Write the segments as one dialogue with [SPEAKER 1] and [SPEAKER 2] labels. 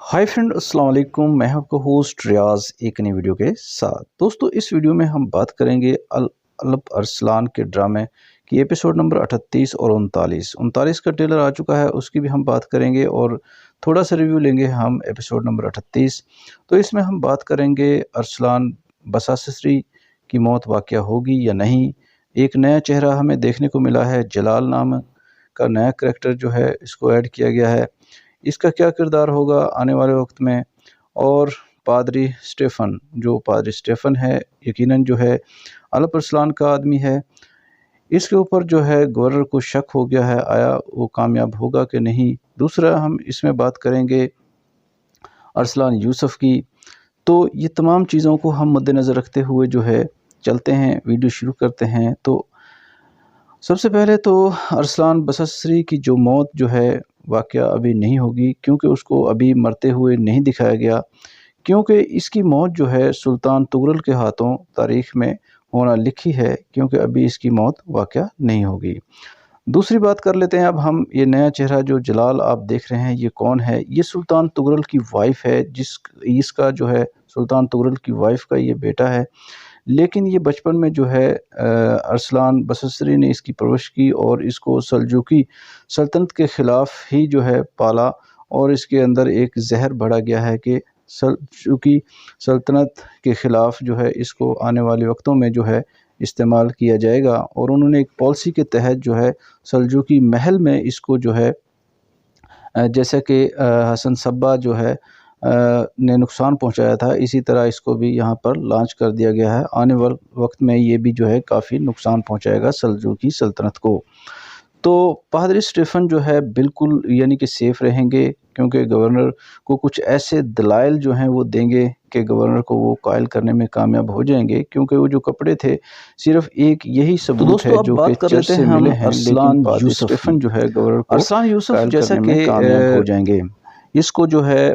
[SPEAKER 1] Hi friend, अस्सलाम वालेकुम। मैं आपका होस्ट रियाज एक नई वीडियो के साथ। दोस्तों, इस वीडियो में हम बात करेंगे अलप अरसलान के ड्रामे की एपिसोड नंबर 38 और 39 का ट्रेलर आ चुका है, उसकी भी हम बात करेंगे और थोड़ा सा रिव्यू लेंगे हम एपिसोड नंबर 38। तो इसमें हम बात करेंगे अरसलान बसासरी की मौत वाक़या होगी या नहीं। एक नया चेहरा हमें देखने को मिला है, जलाल नाम का नया करैक्टर जो है इसको ऐड किया गया है। इसका क्या किरदार होगा आने वाले वक्त में। और पादरी स्टेफ़न है, यकीनन जो है अलप अरसलान का आदमी है। इसके ऊपर जो है गवर्नर को शक हो गया है, आया वो कामयाब होगा कि नहीं। दूसरा हम इसमें बात करेंगे अरसलान यूसुफ की। तो ये तमाम चीज़ों को हम मद्देनज़र रखते हुए जो है चलते हैं, वीडियो शुरू करते हैं। तो सबसे पहले तो अरसलान बसस्री की जो मौत जो है वाक़या अभी नहीं होगी, क्योंकि उसको अभी मरते हुए नहीं दिखाया गया, क्योंकि इसकी मौत जो है सुल्तान तुगरल के हाथों तारीख़ में होना लिखी है, क्योंकि अभी इसकी मौत वाक़या नहीं होगी। दूसरी बात कर लेते हैं अब हम, ये नया चेहरा जो जलाल आप देख रहे हैं ये कौन है। ये सुल्तान तुगरल की वाइफ़ है, इसका जो है सुल्तान तुगरल की वाइफ़ का ये बेटा है। लेकिन ये बचपन में जो है अरसलान बसस्री ने इसकी परवरिश की और इसको सल्जूकी सल्तनत के ख़िलाफ़ ही जो है पाला, और इसके अंदर एक जहर भरा गया है कि सल्जूकी सल्तनत के ख़िलाफ़ जो है इसको आने वाले वक्तों में जो है इस्तेमाल किया जाएगा। और उन्होंने एक पॉलिसी के तहत जो है सल्जूकी महल में इसको जो है जैसा कि हसन सब्बा जो है ने नुकसान पहुंचाया था, इसी तरह इसको भी यहाँ पर लॉन्च कर दिया गया है। आने वाले वक्त में ये भी जो है काफ़ी नुकसान पहुंचाएगा सल्जूकी सल्तनत को। तो पादरी स्टेफ़न जो है बिल्कुल यानी कि सेफ़ रहेंगे, क्योंकि गवर्नर को कुछ ऐसे दलाइल जो हैं वो देंगे कि गवर्नर को वो कायल करने में कामयाब हो जाएंगे, क्योंकि वो जो कपड़े थे सिर्फ एक यही सबूत है जो कि चर्च से मिले हैं। लेकिन पादरी स्टेफ़न जो है गवर्नर को कायल करने में कामयाब हो जाएंगे। इसको जो है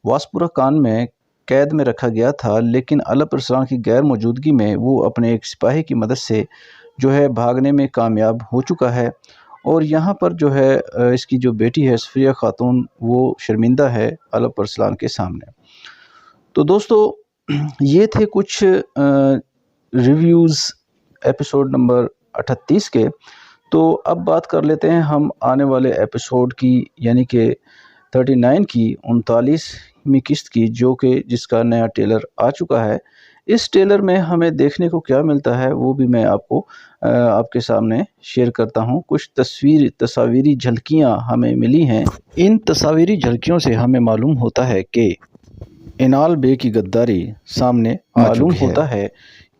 [SPEAKER 1] वासपुरा कान में कैद में रखा गया था, लेकिन अलप अरसलान की गैर मौजूदगी में वो अपने एक सिपाही की मदद से जो है भागने में कामयाब हो चुका है। और यहाँ पर जो है इसकी जो बेटी है सफिया खातून, वो शर्मिंदा है अलप अरसलान के सामने। तो दोस्तों, ये थे कुछ रिव्यूज़ एपिसोड नंबर 38 के। तो अब बात कर लेते हैं हम आने वाले एपिसोड की, यानी कि 39 की 39वीं किस्त की, जो कि जिसका नया ट्रेलर आ चुका है। इस ट्रेलर में हमें देखने को क्या मिलता है वो भी मैं आपको आपके सामने शेयर करता हूं। कुछ तस्वीरी झलकियां हमें मिली हैं। इन तस्वीरी झलकियों से हमें मालूम होता है कि इनाल बे की गद्दारी सामने मालूम होता है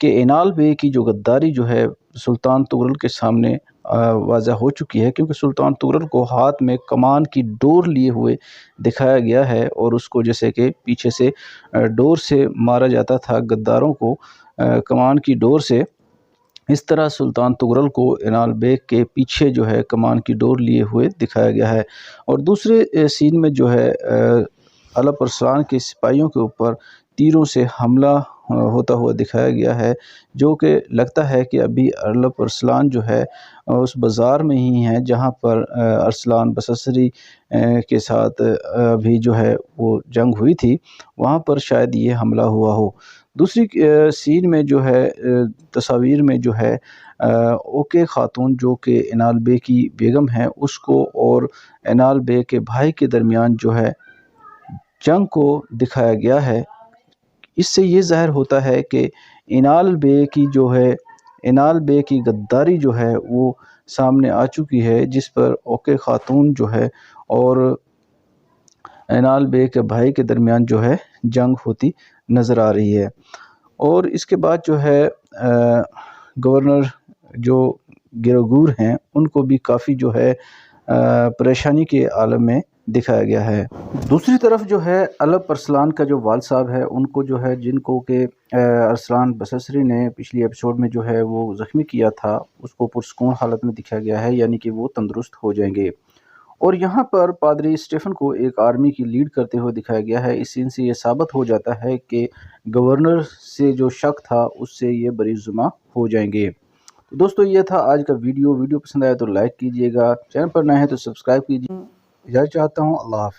[SPEAKER 1] कि इनाल बे की जो गद्दारी जो है सुल्तान तुगरल के सामने वाज़ा हो चुकी है, क्योंकि सुल्तान तुगरल को हाथ में कमान की डोर लिए हुए दिखाया गया है, और उसको जैसे कि पीछे से डोर से मारा जाता था गद्दारों को कमान की डोर से, इस तरह सुल्तान तुगरल को इनाल बेग के पीछे जो है कमान की डोर लिए हुए दिखाया गया है। और दूसरे सीन में जो है अलप अरसलान के सिपाहियों के ऊपर तीरों से हमला होता हुआ दिखाया गया है, जो कि लगता है कि अभी अलप अरसलान जो है उस बाज़ार में ही है जहां पर अरसलान बसस्री के साथ अभी जो है वो जंग हुई थी, वहां पर शायद ये हमला हुआ हो। दूसरी सीन में जो है तस्वीर में जो है ओके खातून जो कि इनाल बे की बेगम है, उसको और इनाल बे के भाई के दरमियान जो है जंग को दिखाया गया है। इससे ये ज़ाहिर होता है कि इनाल बे की गद्दारी जो है वो सामने आ चुकी है, जिस पर ओके खातून जो है और इनाल बे के भाई के दरमियान जो है जंग होती नज़र आ रही है। और इसके बाद जो है गवर्नर जो गिरगूर हैं उनको भी काफ़ी जो है परेशानी के आलम में दिखाया गया है। दूसरी तरफ जो है अलप अरसलान का जो वाल साहब है, उनको जो है जिनको के अरसलान बसस्री ने पिछली एपिसोड में जो है वो ज़ख्मी किया था, उसको पुरसकून हालत में दिखाया गया है, यानी कि वो तंदुरुस्त हो जाएंगे। और यहाँ पर पादरी स्टेफ़न को एक आर्मी की लीड करते हुए दिखाया गया है। इस सीन से ये साबित हो जाता है कि गवर्नर से जो शक था उससे ये बरीजुमा हो जाएंगे। तो दोस्तों, ये था आज का वीडियो पसंद आया तो लाइक कीजिएगा, चैनल पर नए हैं तो सब्सक्राइब कीजिए। इजाज़त चाहता हूँ। अल्लाह हाफ़िज़।